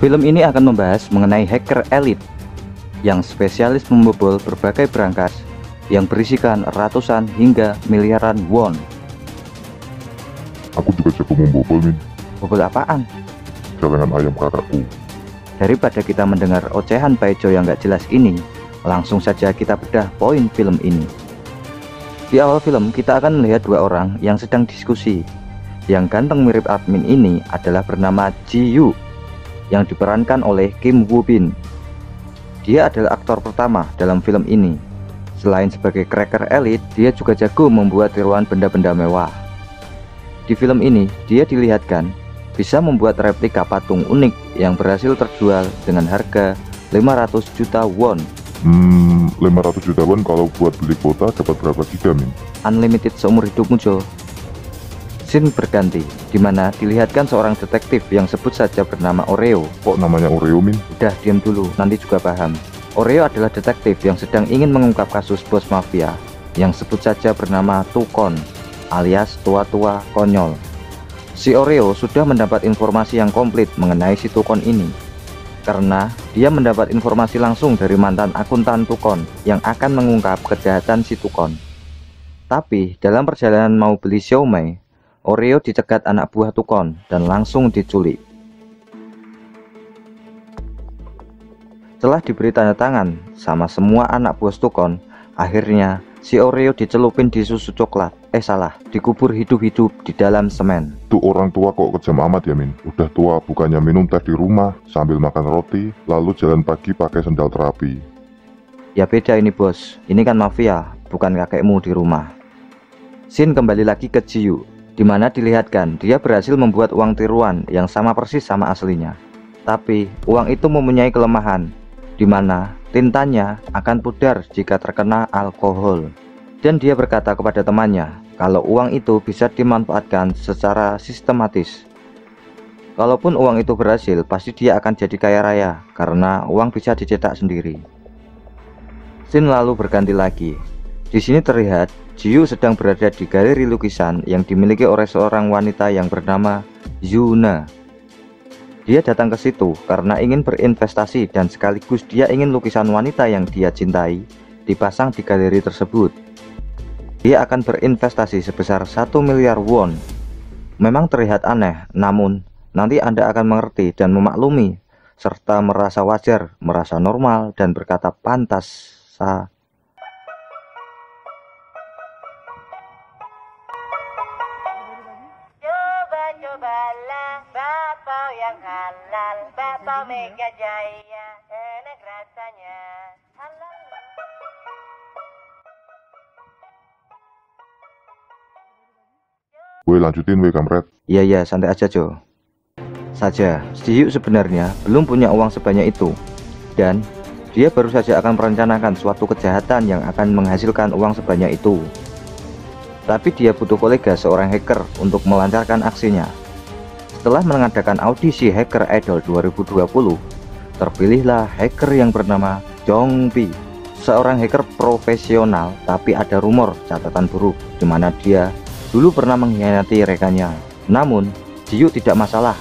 Film ini akan membahas mengenai hacker elit yang spesialis membobol berbagai berangkas yang berisikan ratusan hingga miliaran won. Aku juga jago membobol, Min. Bobol apaan? Celengan ayam kakakku. Daripada kita mendengar ocehan Baijo yang gak jelas ini, langsung saja kita bedah poin film ini. Di awal film kita akan melihat dua orang yang sedang diskusi. Yang ganteng mirip admin ini adalah bernama Ji-Yu yang diperankan oleh Kim Woo Bin. Dia adalah aktor pertama dalam film ini. Selain sebagai cracker elit, dia juga jago membuat tiruan benda-benda mewah. Di film ini, dia dilihatkan bisa membuat replika patung unik yang berhasil terjual dengan harga 500 juta won. 500 juta won kalau buat beli kuota dapat berapa giga, Min? Unlimited seumur hidupmu, Jo. Scene berganti, dimana dilihatkan seorang detektif yang sebut saja bernama Oreo. Kok namanya Oreo, Min? Udah, diam dulu, nanti juga paham. Oreo adalah detektif yang sedang ingin mengungkap kasus bos mafia yang sebut saja bernama Tukon, alias tua-tua konyol. Si Oreo sudah mendapat informasi yang komplit mengenai si Tukon ini, karena dia mendapat informasi langsung dari mantan akuntan Tukon yang akan mengungkap kejahatan si Tukon. Tapi dalam perjalanan mau beli siomay, Oreo dicegat anak buah Tukon dan langsung diculik. Setelah diberi tanda tangan sama semua anak buah Tukon, akhirnya si Oreo dicelupin di susu coklat. Dikubur hidup-hidup di dalam semen. Tuh orang tua kok kejam amat ya, Min? Udah tua bukannya minum teh di rumah sambil makan roti, lalu jalan pagi pakai sendal terapi. Ya beda ini, bos. Ini kan mafia, bukan kakekmu di rumah. Scene kembali lagi ke Ji-Yu, dimana dilihatkan dia berhasil membuat uang tiruan yang sama persis sama aslinya. Tapi uang itu mempunyai kelemahan, dimana tintanya akan pudar jika terkena alkohol. Dan dia berkata kepada temannya kalau uang itu bisa dimanfaatkan secara sistematis. Kalaupun uang itu berhasil, pasti dia akan jadi kaya raya karena uang bisa dicetak sendiri. Scene lalu berganti lagi. Di sini terlihat Ji-Yu sedang berada di galeri lukisan yang dimiliki oleh seorang wanita yang bernama Yuna. Dia datang ke situ karena ingin berinvestasi dan sekaligus dia ingin lukisan wanita yang dia cintai dipasang di galeri tersebut. Dia akan berinvestasi sebesar 1 miliar won. Memang terlihat aneh, namun nanti Anda akan mengerti dan memaklumi, serta merasa wajar, merasa normal, dan berkata pantas. Coba-cobalah bakpao yang halal, bakpao Mega Jaya, enak rasanya, halal. Woi, lanjutin woi, kamret. Iya, santai aja, Jo. Saja, Ji-Yu sebenarnya belum punya uang sebanyak itu, dan dia baru saja akan merencanakan suatu kejahatan yang akan menghasilkan uang sebanyak itu. Tapi dia butuh kolega seorang hacker untuk melancarkan aksinya. Setelah mengadakan audisi Hacker Idol 2020, terpilihlah hacker yang bernama Jong-Pi, seorang hacker profesional. Tapi ada rumor catatan buruk di mana dia dulu pernah mengkhianati rekannya. Namun Ji-Yu tidak masalah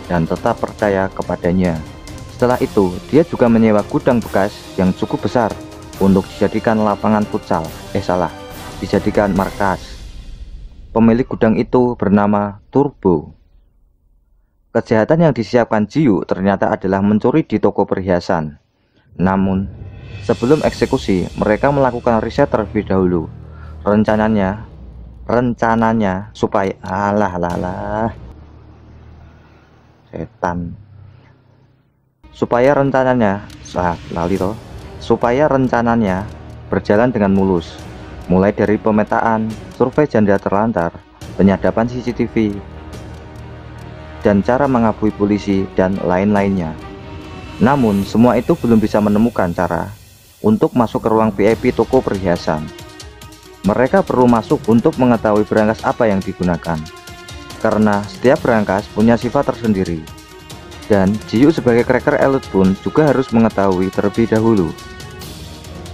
dan tetap percaya kepadanya. Setelah itu dia juga menyewa gudang bekas yang cukup besar untuk dijadikan lapangan futsal. Dijadikan markas. Pemilik gudang itu bernama Turbo. Kejahatan yang disiapkan Ji-Yu ternyata adalah mencuri di toko perhiasan. Namun sebelum eksekusi mereka melakukan riset terlebih dahulu. Rencananya supaya supaya rencananya berjalan dengan mulus, mulai dari pemetaan, survei janda terlantar, penyadapan CCTV, dan cara mengabui polisi dan lain-lainnya. Namun semua itu belum bisa menemukan cara untuk masuk ke ruang VIP toko perhiasan. Mereka perlu masuk untuk mengetahui berangkas apa yang digunakan, karena setiap berangkas punya sifat tersendiri. Dan Ji-Yu sebagai cracker elit pun juga harus mengetahui terlebih dahulu.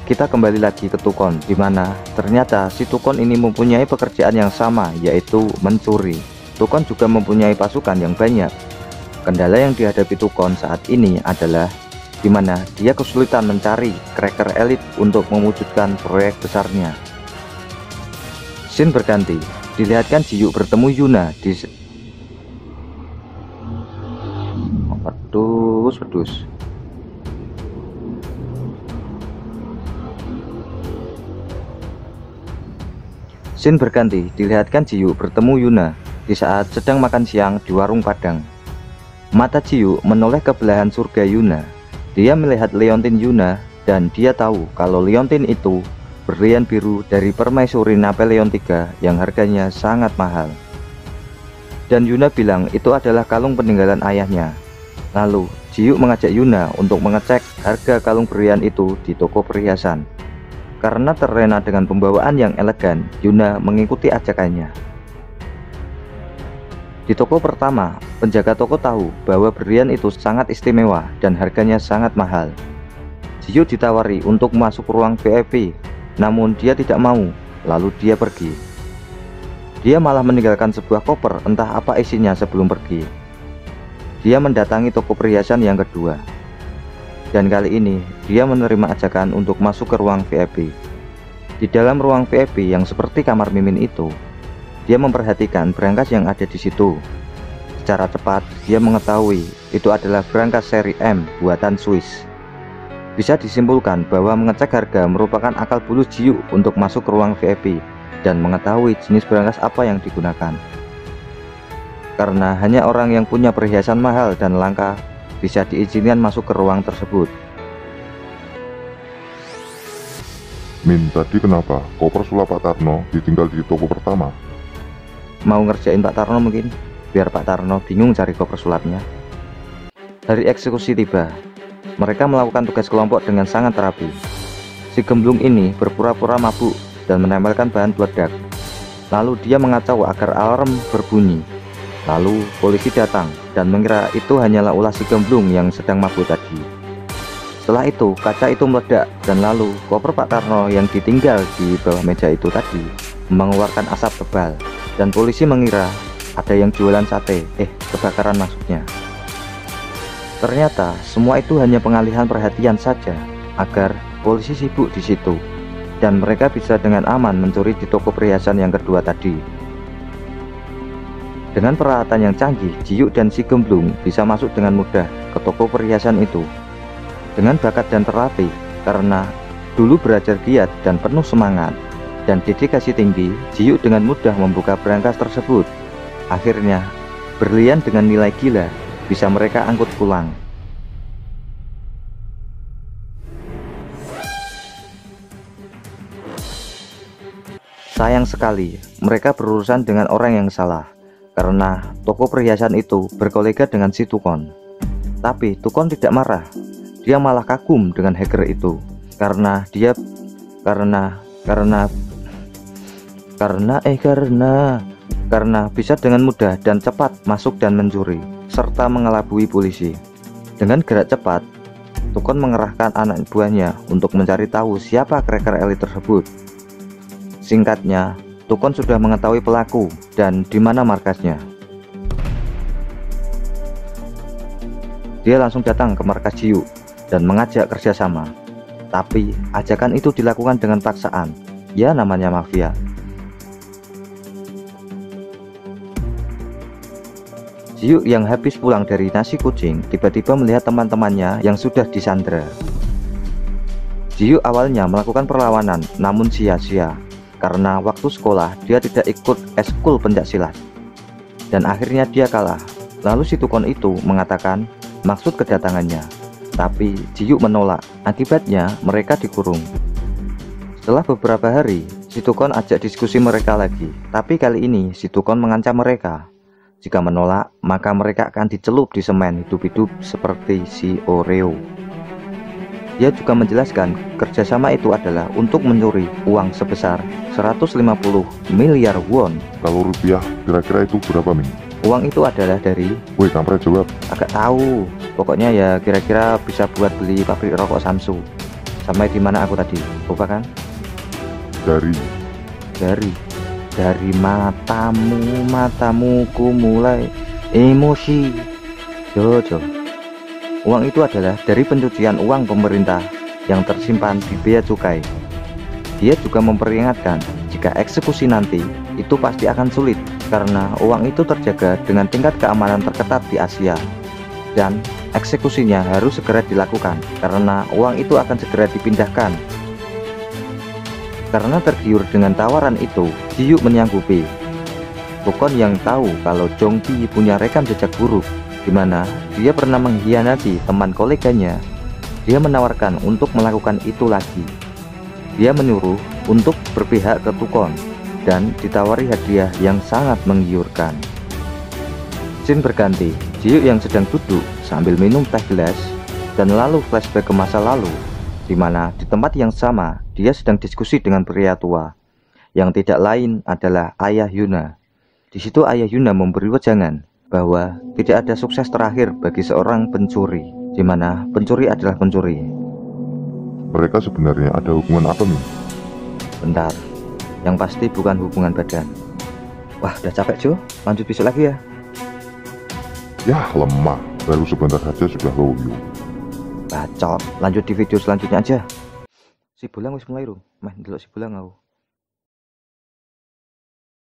Kita kembali lagi ke Tukon, dimana ternyata si Tukon ini mempunyai pekerjaan yang sama, yaitu mencuri. Tukon juga mempunyai pasukan yang banyak. Kendala yang dihadapi Tukon saat ini adalah di mana dia kesulitan mencari cracker elit untuk mewujudkan proyek besarnya. Scene berganti, dilihatkan Jiyu bertemu Yuna di pedus. Scene berganti, dilihatkan Jiyu bertemu Yuna di saat sedang makan siang di warung Padang. Mata Jiyu menoleh ke belahan surga Yuna. Dia melihat leontin Yuna dan dia tahu kalau leontin itu berlian biru dari permaisuri Napoleon III yang harganya sangat mahal. Dan Yuna bilang itu adalah kalung peninggalan ayahnya. Lalu Jiyu mengajak Yuna untuk mengecek harga kalung berlian itu di toko perhiasan. Karena terlena dengan pembawaan yang elegan, Yuna mengikuti ajakannya. Di toko pertama, penjaga toko tahu bahwa berlian itu sangat istimewa dan harganya sangat mahal. Jiyu ditawari untuk masuk ruang VIP, namun dia tidak mau, lalu dia pergi. Dia malah meninggalkan sebuah koper, entah apa isinya sebelum pergi. Dia mendatangi toko perhiasan yang kedua. Dan kali ini, dia menerima ajakan untuk masuk ke ruang VIP. Di dalam ruang VIP yang seperti kamar Mimin itu, dia memperhatikan berangkas yang ada di situ. Secara cepat, dia mengetahui itu adalah berangkas seri M buatan Swiss. Bisa disimpulkan bahwa mengecek harga merupakan akal bulus Jiyu untuk masuk ke ruang VIP dan mengetahui jenis berangkas apa yang digunakan. Karena hanya orang yang punya perhiasan mahal dan langka bisa diizinkan masuk ke ruang tersebut. Min, tadi kenapa koper sulap Pak Tarno ditinggal di toko pertama? Mau ngerjain Pak Tarno mungkin, biar Pak Tarno bingung cari koper sulapnya. Hari eksekusi tiba. Mereka melakukan tugas kelompok dengan sangat rapi. Si gemblung ini berpura-pura mabuk dan menempelkan bahan peledak. Lalu dia mengacau agar alarm berbunyi. Lalu polisi datang dan mengira itu hanyalah ulah si gemblung yang sedang mabuk tadi. Setelah itu kaca itu meledak dan lalu koper Pak Tarno yang ditinggal di bawah meja itu tadi mengeluarkan asap tebal. Dan polisi mengira ada yang jualan sate, kebakaran maksudnya. Ternyata semua itu hanya pengalihan perhatian saja agar polisi sibuk di situ dan mereka bisa dengan aman mencuri di toko perhiasan yang kedua tadi. Dengan peralatan yang canggih, Jiyu dan si gemblung bisa masuk dengan mudah ke toko perhiasan itu. Dengan bakat dan terlatih, karena dulu belajar giat dan penuh semangat dan dedikasi tinggi, Jiyu dengan mudah membuka berangkas tersebut. Akhirnya, berlian dengan nilai gila bisa mereka angkut pulang. Sayang sekali, mereka berurusan dengan orang yang salah, karena toko perhiasan itu berkolega dengan si Tukon. Tapi Tukon tidak marah, dia malah kagum dengan hacker itu, karena bisa dengan mudah dan cepat masuk dan mencuri serta mengelabui polisi. Dengan gerak cepat, Tukon mengerahkan anak buahnya untuk mencari tahu siapa cracker elit tersebut. Singkatnya, Tukon sudah mengetahui pelaku dan di mana markasnya. Dia langsung datang ke markas Jiyu dan mengajak kerjasama. Tapi ajakan itu dilakukan dengan paksaan. Ya, namanya mafia. Jiyu yang habis pulang dari nasi kucing tiba-tiba melihat teman-temannya yang sudah disandra. Jiyu awalnya melakukan perlawanan, namun sia-sia karena waktu sekolah dia tidak ikut eskul pencaksilat dan akhirnya dia kalah. Lalu si Tukon itu mengatakan maksud kedatangannya, tapi Jiyu menolak. Akibatnya mereka dikurung. Setelah beberapa hari, si Tukon ajak diskusi mereka lagi, tapi kali ini si Tukon mengancam mereka. Jika menolak, maka mereka akan dicelup di semen hidup-hidup seperti si Oreo. Dia juga menjelaskan kerjasama itu adalah untuk mencuri uang sebesar 150 miliar won. Kalau rupiah kira-kira itu berapa, Min? Uang itu adalah dari... Woi, kampret jawab. Agak tahu. Pokoknya ya kira-kira bisa buat beli pabrik rokok Samsu. Sampai di mana aku tadi? Lupa kan? Dari matamu ku mulai emosi. Jo, uang itu adalah dari pencucian uang pemerintah yang tersimpan di bea cukai. Dia juga memperingatkan jika eksekusi nanti itu pasti akan sulit karena uang itu terjaga dengan tingkat keamanan terketat di Asia, dan eksekusinya harus segera dilakukan karena uang itu akan segera dipindahkan. Karena tergiur dengan tawaran itu, Jiyu menyanggupi. Bokon yang tahu kalau Jongki punya rekam jejak buruk di mana dia pernah mengkhianati teman koleganya, dia menawarkan untuk melakukan itu lagi. Dia menyuruh untuk berpihak ke Tukon dan ditawari hadiah yang sangat menggiurkan. Scene berganti, Jiyu yang sedang duduk sambil minum teh gelas dan lalu flashback ke masa lalu, di mana di tempat yang sama dia sedang diskusi dengan pria tua yang tidak lain adalah Ayah Yuna. Di situ Ayah Yuna memberi wejangan bahwa tidak ada sukses terakhir bagi seorang pencuri, di mana pencuri adalah pencuri. Mereka sebenarnya ada hubungan apa, Min? Bentar, yang pasti bukan hubungan badan. Wah, udah capek Jo, lanjut besok lagi ya. Yah, lemah, baru sebentar saja sudah loyo. Bacot, lanjut di video selanjutnya aja. Si bulang wis mulai rum, meh ndelok si bulang aku.